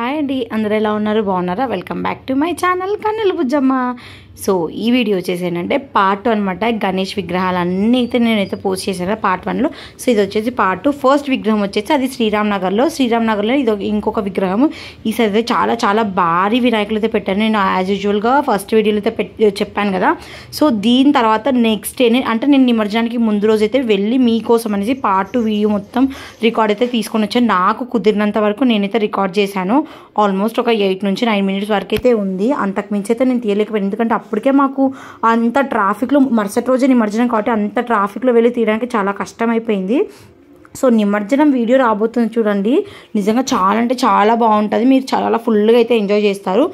Hi అండి, అందరూ ఎలా ఉన్నారు? బాగున్నారా? Welcome back to my channel Kannela Bujjamma. So ఈ వీడియో వచ్చేసి ఏంటంటే పార్ట్ 2 అనమాట. గణేష్ విగ్రహాలు అన్నీ అయితే నేనైతే పోస్ట్ చేశాను పార్ట్ 1లో. సో ఇది వచ్చేసి పార్ట్ 2. ఫస్ట్ విగ్రహం వచ్చేసి అది శ్రీరామ్ నగర్లో ఇది ఇంకొక విగ్రహం. ఈసారి అయితే చాలా చాలా భారీ వినాయకులు అయితే పెట్టాను. నేను యాజ్ యూజువల్గా ఫస్ట్ వీడియోలో అయితే చెప్పాను కదా. సో దీని తర్వాత నెక్స్ట్ డే అంటే నేను నిమజ్జనానికి ముందు రోజు అయితే వెళ్ళి మీకోసం అనేసి పార్ట్ 2 వీడియో మొత్తం రికార్డ్ అయితే తీసుకొని వచ్చాను. నాకు కుదిరినంత వరకు నేనైతే రికార్డ్ చేశాను. ఆల్మోస్ట్ ఒక 8 నుంచి 9 మినిట్స్ వరకు అయితే ఉంది. అంతకు మించి అయితే నేను తీయలేకపోయాను, ఎందుకంటే అప్పటికే మాకు అంత ట్రాఫిక్లో మరుసటి రోజే నిమజ్జనం కాబట్టి అంత ట్రాఫిక్లో వెళ్ళి తీయడానికి చాలా కష్టమైపోయింది. సో నిమజ్జనం వీడియో రాబోతుంది చూడండి. నిజంగా చాలా అంటే చాలా బాగుంటుంది. మీరు చాలా ఫుల్గా అయితే ఎంజాయ్ చేస్తారు.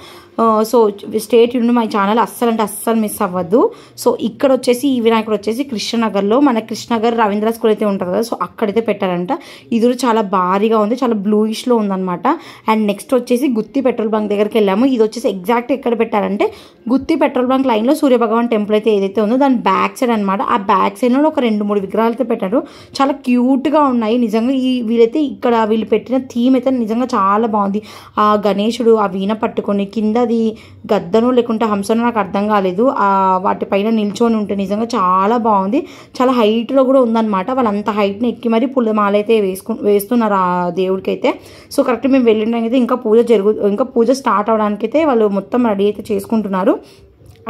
So stay tuned my channel అస్సలు మిస్ అవ్వద్దు. సో ఇక్కడ వచ్చేసి ఈ వినాయకుడు వచ్చేసి కృష్ణనగర్లో, మన కృష్ణనగర్ రవీంద్ర స్కూల్ అయితే ఉంటుంది కదా, సో అక్కడైతే పెట్టారంట. ఇది కూడా చాలా భారీగా ఉంది, చాలా బ్లూయిష్లో ఉందన్నమాట. అండ్ నెక్స్ట్ వచ్చేసి గుత్తి పెట్రోల్ బంక్ దగ్గరికి వెళ్ళాము. ఇది వచ్చేసి ఎగ్జాక్ట్ ఎక్కడ పెట్టారంటే గుత్తి పెట్రోల్ బంక్ లైన్లో సూర్యభగవాన్ టెంపుల్ అయితే ఏదైతే ఉందో దాని బ్యాక్ సైడ్ అనమాట. ఆ బ్యాక్ సైడ్లో ఒక 2-3 విగ్రహాలు అయితే పెట్టారు. చాలా క్యూట్గా ఉన్నాయి నిజంగా. వీళ్ళు పెట్టిన థీమ్ అయితే నిజంగా చాలా బాగుంది. ఆ గణేశుడు ఆ వీణ పట్టుకొని కింద అది గద్దనో లేకుంటే హంసనో నాకు అర్థం కాలేదు, వాటిపైన నిల్చొని ఉంటే నిజంగా చాలా బాగుంది. చాలా హైట్లో కూడా ఉందన్నమాట. వాళ్ళంత హైట్ని ఎక్కి మరి పుల్లమాల అయితే వేస్తున్నారు ఆ దేవుడికి అయితే. సో కరెక్ట్ మేము వెళ్ళినాక అయితే ఇంకా పూజ స్టార్ట్ అవడానికి అయితే వాళ్ళు మొత్తం రెడీ అయితే చేసుకుంటున్నారు.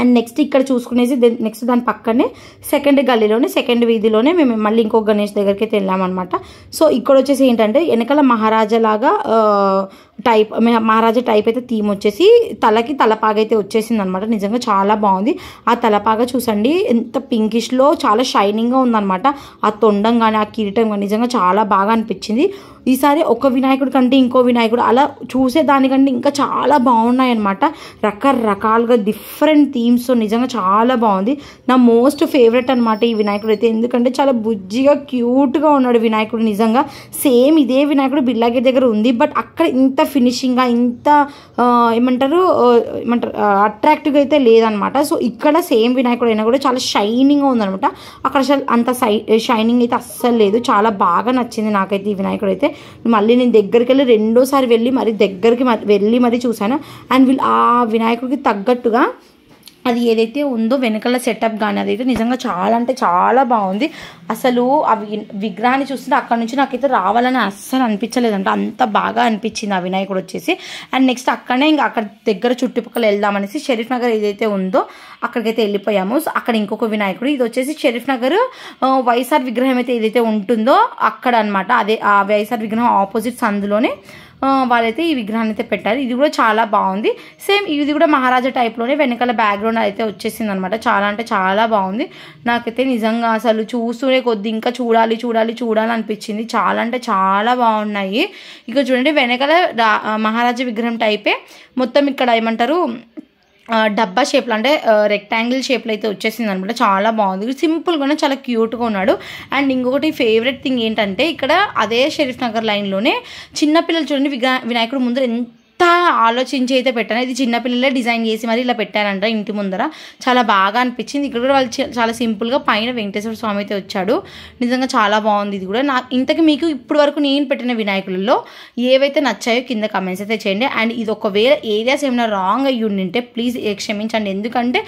అండ్ నెక్స్ట్ ఇక్కడ చూసుకునేసి నెక్స్ట్ దాని పక్కనే సెకండ్ వీధిలోనే మేము మళ్ళీ ఇంకో గణేష్ దగ్గరికి అయితే వెళ్ళామన్నమాట. సో ఇక్కడ వచ్చేసి ఏంటంటే వెనకాల మహారాజా టైప్ అయితే థీమ్ వచ్చేసి తలకి తలపాగ అయితే వచ్చేసింది అనమాట. నిజంగా చాలా బాగుంది. ఆ తలపాగ చూసండి ఎంత పింకిష్లో చాలా షైనింగ్గా ఉందన్నమాట. ఆ తొండం కానీ ఆ కిరీటం కానీ నిజంగా చాలా బాగా అనిపించింది. ఈసారి ఒక వినాయకుడి కంటే ఇంకో వినాయకుడు అలా చూసేదానికంటే ఇంకా చాలా బాగున్నాయి అనమాట. రకరకాలుగా డిఫరెంట్ థీమ్స్ నిజంగా చాలా బాగుంది. నా మోస్ట్ ఫేవరెట్ అనమాట ఈ వినాయకుడు అయితే, ఎందుకంటే చాలా బుజ్జిగా క్యూట్గా ఉన్నాడు వినాయకుడు. నిజంగా సేమ్ ఇదే వినాయకుడు బిర్లాగిరి దగ్గర ఉంది, బట్ అక్కడ ఇంత ఫినిషింగ్గా ఇంత ఏమంటారు అట్రాక్టివ్గా అయితే లేదనమాట. సో ఇక్కడ సేమ్ వినాయకుడు అయినా కూడా చాలా షైనింగ్గా ఉందనమాట. అక్కడ అంత షైనింగ్ అయితే అస్సలు లేదు. చాలా బాగా నచ్చింది నాకైతే ఈ వినాయకుడు అయితే. మళ్ళీ నేను దగ్గరికి వెళ్ళి రెండోసారి వెళ్ళి మరి చూశాను. అండ్ ఆ వినాయకుడికి తగ్గట్టుగా అది ఏదైతే ఉందో వెనకాల సెటప్ కానీ అదైతే నిజంగా చాలా అంటే చాలా బాగుంది. అసలు ఆ విగ్రహాన్ని చూస్తుంటే అక్కడ నుంచి నాకైతే రావాలని అస్సలు అనిపించలేదంట, అంత బాగా అనిపించింది ఆ వినాయకుడు వచ్చేసి. అండ్ నెక్స్ట్ అక్కడనే ఇంకా అక్కడ దగ్గర చుట్టుపక్కల వెళ్దామనేసి షరీఫ్ నగర్ ఏదైతే ఉందో అక్కడికైతే వెళ్ళిపోయాము. సో అక్కడ ఇంకొక వినాయకుడు, ఇది వచ్చేసి షరీఫ్ నగర్ వైఎస్ఆర్ విగ్రహం అయితే ఏదైతే ఉంటుందో అక్కడ అనమాట. అదే ఆ వైఎస్ఆర్ విగ్రహం ఆపోజిట్ సందులోనే వాళ్ళైతే ఈ విగ్రహాన్ని అయితే పెట్టారు. ఇది కూడా చాలా బాగుంది. సేమ్ ఇది కూడా మహారాజా టైప్లోనే వెనకాల బ్యాక్గ్రౌండ్ అయితే వచ్చేసింది అనమాట. చాలా అంటే చాలా బాగుంది. నాకైతే నిజంగా అసలు చూస్తూనే కొద్ది ఇంకా చూడాలి అనిపించింది. చాలా అంటే చాలా బాగున్నాయి. ఇక చూడండి వెనకాల మహారాజా విగ్రహం టైపే మొత్తం ఇక్కడ ఏమంటారు డబ్బా షేప్లో అంటే రెక్టాంగిల్ షేప్లో అయితే వచ్చేసింది అనమాట. చాలా బాగుంది, సింపుల్గానే చాలా క్యూట్గా ఉన్నాడు. అండ్ ఇంకొకటి ఫేవరెట్ థింగ్ ఏంటంటే ఇక్కడ అదే షరీఫ్ నగర్ లైన్లోనే చిన్నపిల్లలు చూడండి వినాయకుడు ముందర ఎంత ఆలోచించి అయితే పెట్టాను. ఇది చిన్నపిల్లలే డిజైన్ చేసి మరి ఇలా పెట్టారంట ఇంటి ముందర. చాలా బాగా అనిపించింది. ఇక్కడ కూడా వాళ్ళు చాలా సింపుల్గా పైన వెంకటేశ్వర స్వామి అయితే వచ్చాడు. నిజంగా చాలా బాగుంది. ఇది కూడా ఇంతకు మీకు ఇప్పుడు వరకు నేను పెట్టిన వినాయకులలో ఏవైతే నచ్చాయో కింద కమెంట్స్ అయితే చేయండి. అండ్ ఇది ఒకవేళ ఏరియాస్ ఏమైనా రాంగ్ అయ్యి ఉండింటే ప్లీజ్ క్షమించండి, ఎందుకంటే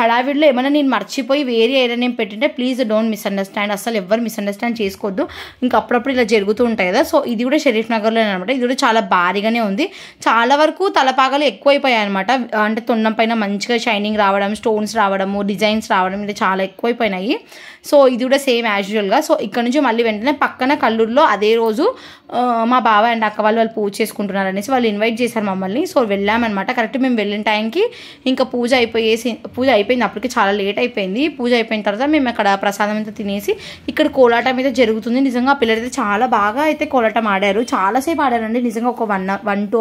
హడావిడిలో ఏమైనా నేను మర్చిపోయి వేరే ఏరియా నేను పెట్టింటే ప్లీజ్ డోంట్ మిస్అండర్స్టాండ్. అసలు ఎవరు మిస్అండర్స్టాండ్ చేసుకోవద్దు. ఇంకా అప్పుడప్పుడు ఇలా జరుగుతూ ఉంటాయి కదా. సో ఇది కూడా షరీఫ్ నగర్లోనే అనమాట. ఇది కూడా చాలా భారీగానే ఉంది. చాలా వరకు తలపాగలు ఎక్కువైపోయాయి అనమాట. అంటే తొండం పైన మంచిగా షైనింగ్ రావడం, స్టోన్స్ రావడము, డిజైన్స్ రావడం ఇలా చాలా ఎక్కువైపోయినాయి. సో ఇది కూడా సేమ్ యాజ్ యూజువల్గా. సో ఇక్కడ నుంచి మళ్ళీ వెంటనే పక్కన కల్లూరులో అదే రోజు మా బావ అండ్ అక్క వాళ్ళు పూజ చేసుకుంటున్నారు అనేసి వాళ్ళు ఇన్వైట్ చేశారు మమ్మల్ని. సో వెళ్ళామన్నమాట. కరెక్ట్ మేము వెళ్ళిన టైంకి ఇంకా పూజ అయిపోయింది. అప్పటికి చాలా లేట్ అయిపోయింది. పూజ అయిపోయిన తర్వాత మేము అక్కడ ప్రసాదం అంతా తినేసి ఇక్కడ కోలాటం అయితే జరుగుతుంది. నిజంగా ఆ పిల్లలైతే చాలా బాగా అయితే కోలాటం ఆడారు. చాలాసేపు ఆడారండి నిజంగా. ఒక 1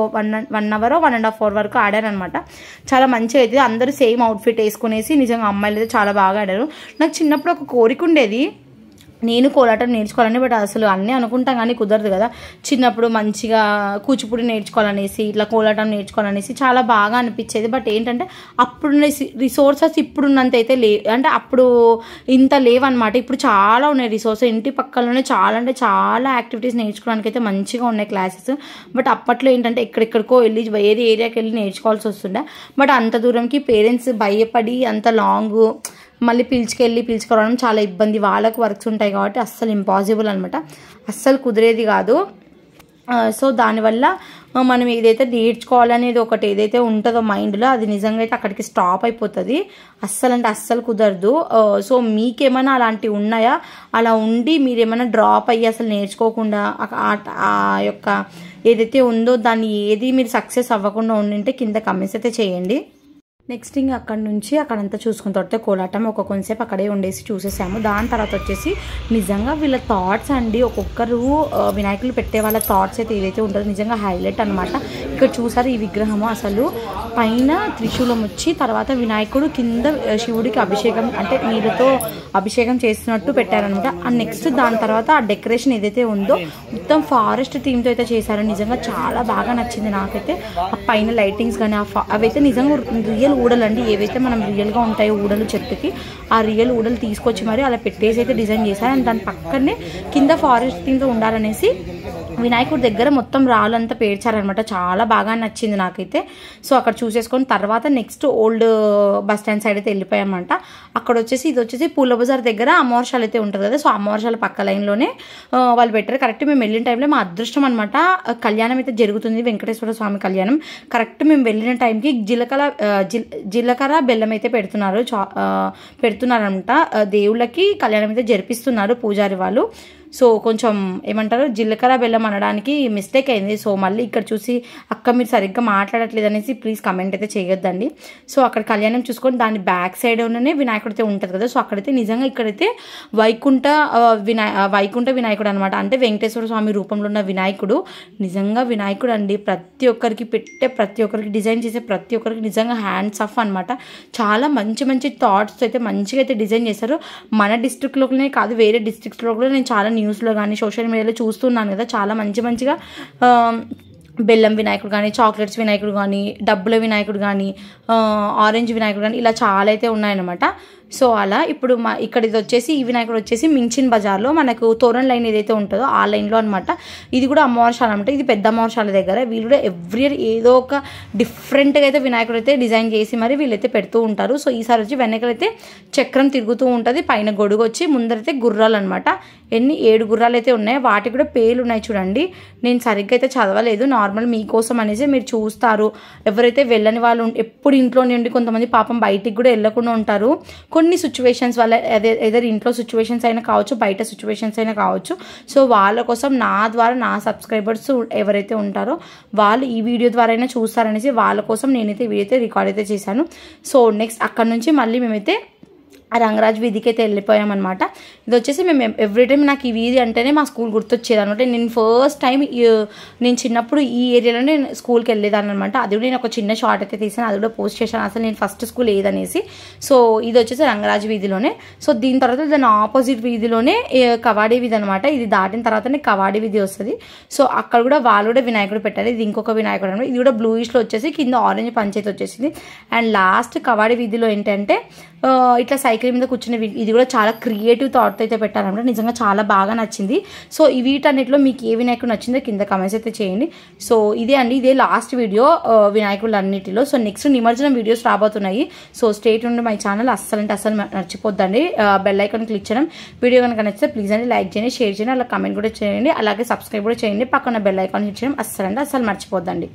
అవర్ 1.5 అవర్ వరకు ఆడారనమాట. చాలా మంచిగా అయితే అందరూ సేమ్ అవుట్ఫిట్ వేసుకునేసి నిజంగా అమ్మాయిలు అయితే చాలా బాగా ఆడారు. నాకు చిన్నప్పుడు ఒక కోరిక ఉండేది, నేను కోలాటం నేర్చుకోవాలని, బట్ అసలు అన్నీ అనుకుంటాం కానీ కుదరదు కదా. చిన్నప్పుడు మంచిగా కూచిపూడి నేర్చుకోవాలనేసి, ఇట్లా కోలాటం నేర్చుకోవాలనేసి చాలా బాగా అనిపించేది. బట్ ఏంటంటే అప్పుడున్న రిసోర్సెస్ ఇప్పుడున్నంత అయితే అంటే అప్పుడు ఇంత లేవన్నమాట. ఇప్పుడు చాలా ఉన్నాయి రిసోర్సెస్. ఇంటి పక్కలోనే చాలా అంటే చాలా యాక్టివిటీస్ నేర్చుకోవడానికి అయితే మంచిగా ఉన్నాయి క్లాసెస్. బట్ అప్పట్లో ఏంటంటే ఎక్కడెక్కడికో వెళ్ళి వేరే ఏరియాకి వెళ్ళి నేర్చుకోవాల్సి వస్తుండే. బట్ అంత దూరంకి పేరెంట్స్ భయపడి అంత లాంగ్ మళ్ళీ పిలుచుకురావడం చాలా ఇబ్బంది. వాళ్ళకు వర్క్స్ ఉంటాయి కాబట్టి అస్సలు ఇంపాసిబుల్ అనమాట, అస్సలు కుదిరేది కాదు. సో దానివల్ల మనం ఏదైతే నేర్చుకోవాలనేది ఒకటి ఏదైతే ఉంటుందో మైండ్లో, అది నిజంగా అయితే అక్కడికి స్టాప్ అయిపోతుంది. అస్సలు అంటే అస్సలు కుదరదు. సో మీకేమైనా అలాంటివి ఉన్నాయా? అలా ఉండి మీరేమైనా డ్రాప్ అయ్యి అసలు నేర్చుకోకుండా ఆ యొక్క ఏదైతే ఉందో దాన్ని ఏది మీరు సక్సెస్ అవ్వకుండా ఉండింటే కింద కమెంట్స్ అయితే చేయండి. నెక్స్ట్ ఇంకా అక్కడ నుంచి అక్కడంతా చూసుకున్న తర్వాత కోలాటం కొంచెంసేపు అక్కడే ఉండేసి చూసేసాము. దాని తర్వాత వచ్చేసి నిజంగా వీళ్ళ థాట్స్ అండి, ఒక్కొక్కరు వినాయకులు పెట్టే వాళ్ళ థాట్స్ అయితే ఏదైతే ఉంటుందో నిజంగా హైలైట్ అనమాట. ఇక్కడ చూసారు ఈ విగ్రహము, అసలు పైన త్రిశూలం వచ్చి తర్వాత వినాయకుడు కింద శివుడికి అభిషేకం అంటే నీళ్ళతో అభిషేకం చేస్తున్నట్టు పెట్టారనమాట. అండ్ నెక్స్ట్ దాని తర్వాత ఆ డెకరేషన్ ఏదైతే ఉందో మొత్తం ఫారెస్ట్ థీమ్తో అయితే చేశారు. నిజంగా చాలా బాగా నచ్చింది నాకైతే. ఆ పైన లైటింగ్స్ కానీ అవైతే నిజంగా రియల్ ఊడలు అండి, ఏవైతే మనం రియల్గా ఉంటాయో ఊడలు చెట్టుకి, ఆ రియల్ ఊడలు తీసుకొచ్చి మరి అలా పెట్టేసి అయితే డిజైన్ చేశారు. అండ్ దాని పక్కనే కింద ఫారెస్ట్ థీమ్తో ఉండాలనేసి వినాయకుడి దగ్గర మొత్తం రాళ్ళంతా పేర్చారనమాట. చాలా బాగా నచ్చింది నాకైతే. సో అక్కడ చూసేసుకొని తర్వాత next old bus stand side అయితే వెళ్ళిపోయామన్నమాట. అక్కడ వచ్చేసి ఇది వచ్చేసి పూల బజార్ దగ్గర అమ్మవారిశాల అయితే ఉంటుంది కదా. సో అమ్మవారిశాల పక్క లైన్లోనే వాళ్ళు పెట్టారు. కరెక్ట్ మేము వెళ్ళిన టైంలో మా అదృష్టం అనమాట, కళ్యాణం అయితే జరుగుతుంది, వెంకటేశ్వర స్వామి కళ్యాణం. కరెక్ట్ మేము వెళ్ళిన టైంకి జీలకర్ర బెల్లం అయితే పెడుతున్నారనమాట. దేవుళ్ళకి కళ్యాణం అయితే జరిపిస్తున్నారు పూజారి వాళ్ళు. సో కొంచెం ఏమంటారు జీలకర్ర బెల్లం అనడానికి మిస్టేక్ అయింది. సో మళ్ళీ ఇక్కడ చూసి అక్క మీరు సరిగ్గా మాట్లాడట్లేదు అనేసి ప్లీజ్ కమెంట్ అయితే చేయొద్దండి. సో అక్కడ కళ్యాణం చూసుకొని దాని బ్యాక్ సైడ్ ఉన్ననే వినాయకుడు అయితే ఉంటుంది కదా. సో అక్కడైతే నిజంగా ఇక్కడైతే వైకుంఠ వినాయకుడు అనమాట. అంటే వెంకటేశ్వర స్వామి రూపంలో ఉన్న వినాయకుడు. నిజంగా వినాయకుడు అండి, ప్రతి ఒక్కరికి ప్రతి ఒక్కరికి డిజైన్ చేసే ప్రతి ఒక్కరికి నిజంగా హ్యాండ్స్ ఆఫ్ అనమాట. చాలా మంచి మంచి థాట్స్ అయితే మంచిగా అయితే డిజైన్ చేశారు. మన డిస్ట్రిక్ట్లోనే కాదు వేరే డిస్ట్రిక్ట్స్లో కూడా నేను చాలా న్యూస్లో కానీ సోషల్ మీడియాలో చూస్తున్నాను కదా, చాలా మంచిగా బెల్లం వినాయకుడు కానీ, చాక్లెట్స్ వినాయకుడు కానీ, డబ్బుల వినాయకుడు కానీ, ఆరెంజ్ వినాయకుడు కానీ, ఇలా చాలా అయితే ఉన్నాయన్నమాట. సో అలా ఇప్పుడు ఇక్కడ ఇది వచ్చేసి ఈ వినాయకుడు వచ్చేసి మించిన్ బజార్లో మనకు తోరణ్ లైన్ ఏదైతే ఉంటుందో ఆ లైన్లో అనమాట. ఇది కూడా అమ్మవారిశాల అనమాట. ఇది పెద్ద అమ్మవారిశాల దగ్గర. వీళ్ళు కూడా ఎవ్రీ ఇయర్ ఏదో ఒక డిఫరెంట్గా అయితే వినాయకుడు అయితే డిజైన్ చేసి మరి వీళ్ళైతే పెడుతూ ఉంటారు. సో ఈసారి వచ్చి వెనకలైతే చక్రం తిరుగుతూ ఉంటుంది, పైన గొడుగు వచ్చి ముందరైతే గుర్రాలు అనమాట. 7 గుర్రాలు అయితే ఉన్నాయి, వాటికి కూడా పేర్లు ఉన్నాయి చూడండి. నేను సరిగ్గా అయితే చదవలేదు, నార్మల్ మీకోసం అనేసి మీరు చూస్తారు. ఎవరైతే వెళ్ళని వాళ్ళు ఎప్పుడు ఇంట్లోనే ఉండి కొంతమంది పాపం బయటికి కూడా వెళ్ళకుండా ఉంటారు. కొన్ని సిచ్యువేషన్స్ వల్ల ఏదైనా ఇంట్లో సిచ్యువేషన్స్ అయినా కావచ్చు, బయట సిచ్యువేషన్స్ అయినా కావచ్చు. సో వాళ్ళ కోసం నా ద్వారా నా సబ్స్క్రైబర్స్ ఎవరైతే ఉంటారో వాళ్ళు ఈ వీడియో ద్వారా అయినా చూస్తారనేసి వాళ్ళ కోసం నేనైతే వీడియో అయితే రికార్డ్ అయితే చేశాను. సో నెక్స్ట్ అక్కడ నుంచి మళ్ళీ మేమైతే ఆ రంగరాజ్ వీధికి అయితే వెళ్ళిపోయామన్నమాట. ఇది వచ్చేసి మేము ఎవ్రీ టైం నాకు ఈ వీధి అంటేనే మా స్కూల్ గుర్తొచ్చేది అనమాట. నేను ఫస్ట్ టైం నేను చిన్నప్పుడు ఈ ఏరియాలోనే స్కూల్కి వెళ్ళేదాన్ని అనమాట. అది కూడా నేను ఒక చిన్న షార్ట్ అయితే తీసాను, అది కూడా పోస్ట్ చేశాను అసలు నేను ఫస్ట్ స్కూల్ ఏదనేసి. సో ఇది వచ్చేసి రంగరాజ్ వీధిలోనే. సో దీని తర్వాత దాని ఆపోజిట్ వీధిలోనే కవాడి వీధి అనమాట. ఇది దాటిన తర్వాతనే కవాడి వీధి వస్తుంది. సో అక్కడ కూడా వాళ్ళు కూడా వినాయకుడు పెట్టారు. ఇది ఇంకొక వినాయకుడు అనమాట. ఇది కూడా బ్లూయిష్లో వచ్చేసి కింద ఆరెంజ్ పంచాయతీ వచ్చేసింది. అండ్ లాస్ట్ కవాడి వీధిలో ఏంటంటే ఇట్లా సైకిల్ మీద కూర్చునే ఇది కూడా చాలా క్రియేటివ్ థాట్ అయితే పెట్టారనమాట. నిజంగా చాలా బాగా నచ్చింది. సో ఈ వీటన్నిటిలో మీకు ఏ వినాయకుడు నచ్చిందో కింద కమెంట్స్ అయితే చేయండి. సో ఇదే అండి, ఇదే లాస్ట్ వీడియో వినాయకులు అన్నిటిలో. సో నెక్స్ట్ నిమజ్జనం వీడియోస్ రాబోతున్నాయి. సో స్టేట్ ఉండి మై ఛానల్ అస్సలు మర్చిపోద్దండి బెల్ ఐకాన్ క్లిక్ చేయడం. వీడియో కనుక నచ్చితే ప్లీజ్ అండి లైక్ చేయండి, షేర్ చేయండి, అలా కమెంట్ కూడా చేయండి, అలాగే సబ్స్క్రైబ్ కూడా చేయండి. పక్కన బెల్ ఐకాన్ హిట్ చేయడం అస్సలు మర్చిపోద్దండి.